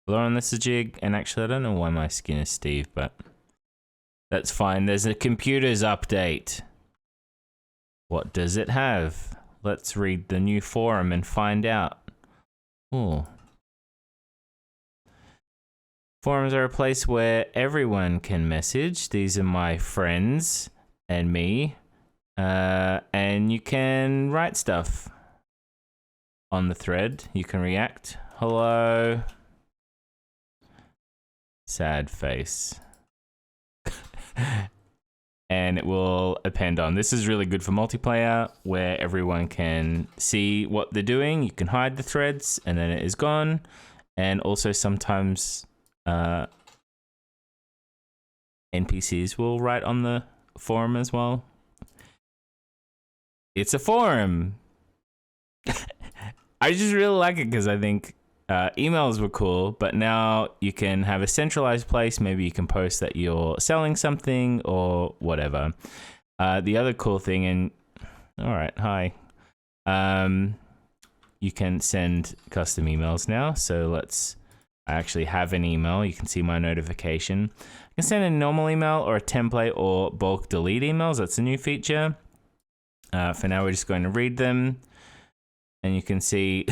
Hello, this is Jig, and actually I don't know why my skin is Steve, but that's fine. There's a computers update. What does it have? Let's read the new forum and find out. Oh. Forums are a place where everyone can message. These are my friends and me. And you can write stuff on the thread. You can react. Hello. Sad face. And it will append on. This is really good for multiplayer where everyone can see what they're doing. You can hide the threads and then it is gone. And also sometimes NPCs will write on the forum as well. It's a forum. I just really like it because I think emails were cool, but now you can have a centralized place. Maybe you can post that you're selling something or whatever. The other cool thing, and all right, hi. You can send custom emails now. So I actually have an email. You can see my notification. I can send a normal email or a template or bulk delete emails. That's a new feature. For now, we're just going to read them. And you can see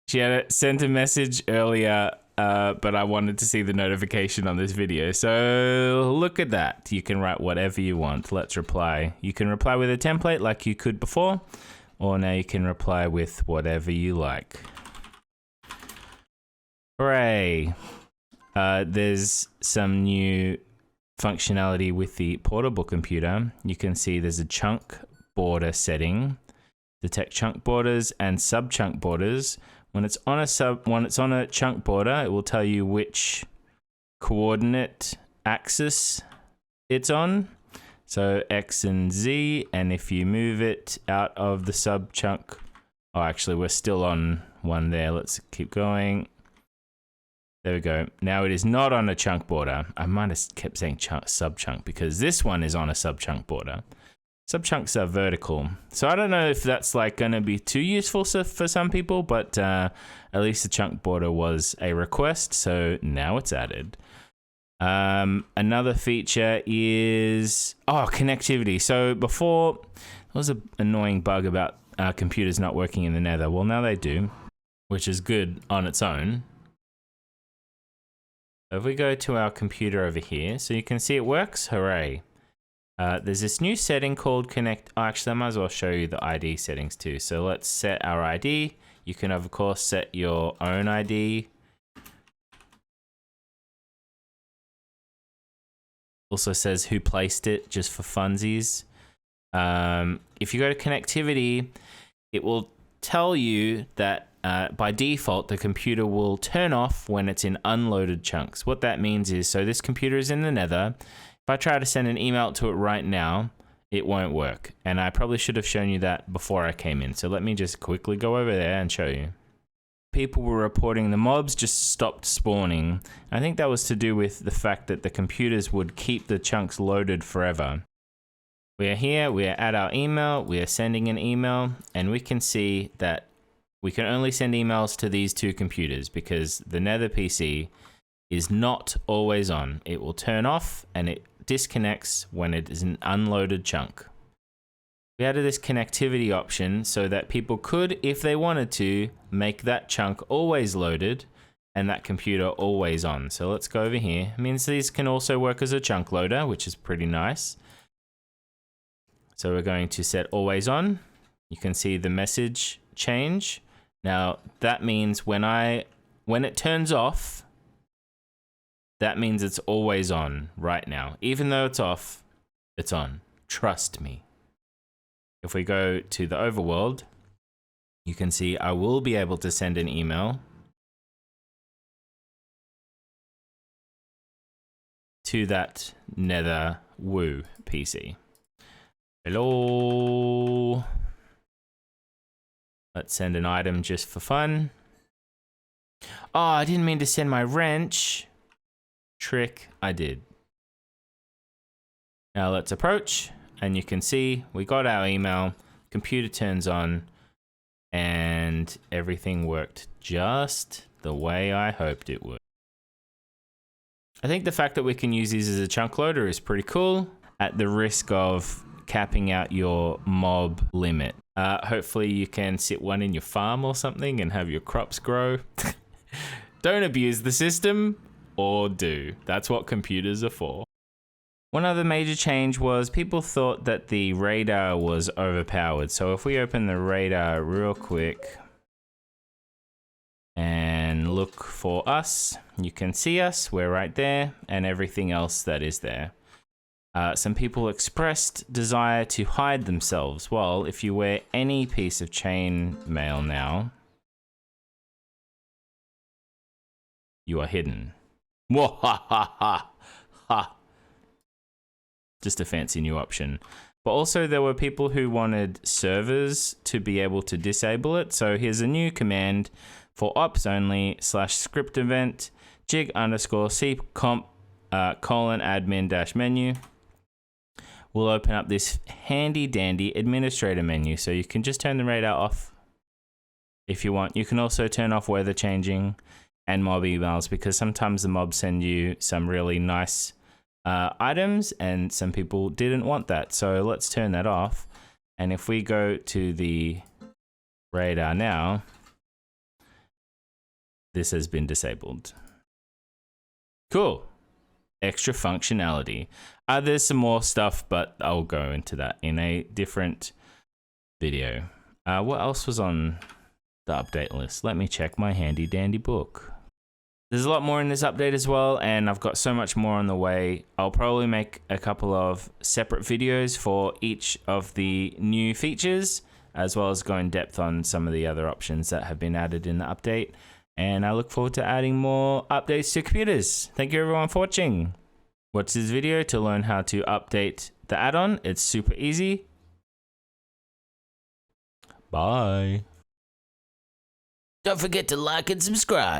she had sent a message earlier, but I wanted to see the notification on this video. So look at that. You can write whatever you want. Let's reply. You can reply with a template like you could before, or now you can reply with whatever you like. Hooray. There's some new functionality with the portable computer. You can see there's a chunk border setting. Detect chunk borders and sub-chunk borders. When it's on a chunk border, it will tell you which coordinate axis it's on. So X and Z, and if you move it out of the sub-chunk, oh, actually we're still on one there. Let's keep going. There we go. Now it is not on a chunk border. I might have kept saying sub-chunk because this one is on a sub-chunk border. Sub-chunks are vertical. So I don't know if that's like going to be too useful for some people, but at least the chunk border was a request, so now it's added. Another feature is, connectivity. So before, there was an annoying bug about computers not working in the nether. Well, now they do, which is good on its own. If we go to our computer over here, so you can see it works, hooray. There's this new setting called connect. Oh, actually, I might as well show you the ID settings too. So let's set our ID. You can, of course, set your own ID. Also says who placed it, just for funsies. If you go to connectivity, it will tell you that by default, the computer will turn off when it's in unloaded chunks. What that means is, so this computer is in the nether. If I try to send an email to it right now, it won't work. And I probably should have shown you that before I came in. So let me just quickly go over there and show you. People were reporting the mobs just stopped spawning. I think that was to do with the fact that the computers would keep the chunks loaded forever. We are here, we are at our email, we are sending an email, and we can see that we can only send emails to these two computers because the Nether PC is not always on. It will turn off and it disconnects when it is an unloaded chunk. We added this connectivity option so that people could, if they wanted to, make that chunk always loaded and that computer always on. So let's go over here. It means these can also work as a chunk loader, which is pretty nice. So we're going to set always on. You can see the message change. Now that means when it turns off, that means it's always on right now. Even though it's off, it's on. Trust me. If we go to the overworld, you can see I will be able to send an email to that Nether Woo PC. Hello. Let's send an item just for fun. Oh, I didn't mean to send my wrench. Trick, I did. Now let's approach, and you can see we got our email, computer turns on, and everything worked just the way I hoped it would. I think the fact that we can use these as a chunk loader is pretty cool, at the risk of capping out your mob limit. Hopefully you can sit one in your farm or something and have your crops grow. Don't abuse the system, or do. That's what computers are for. One other major change was people thought that the radar was overpowered. So if we open the radar real quick and look for us, you can see us, we're right there, and everything else that is there. Some people expressed desire to hide themselves. Well, if you wear any piece of chainmail now, you are hidden. Mwahaha. Just a fancy new option. But also there were people who wanted servers to be able to disable it. So here's a new command for ops only /script event jig_c comp:/admin -menu. We'll open up this handy dandy administrator menu. So you can just turn the radar off if you want. You can also turn off weather changing and mob emails, because sometimes the mobs send you some really nice items and some people didn't want that. So let's turn that off. And if we go to the radar now, this has been disabled. Cool. Extra functionality. There's some more stuff, but I'll go into that in a different video. What else was on the update list? Let me check my handy dandy book. There's a lot more in this update as well, and I've got so much more on the way. I'll probably make a couple of separate videos for each of the new features, as well as go in depth on some of the other options that have been added in the update. And I look forward to adding more updates to computers. Thank you everyone for watching. Watch this video to learn how to update the add-on. It's super easy. Bye. Don't forget to like and subscribe.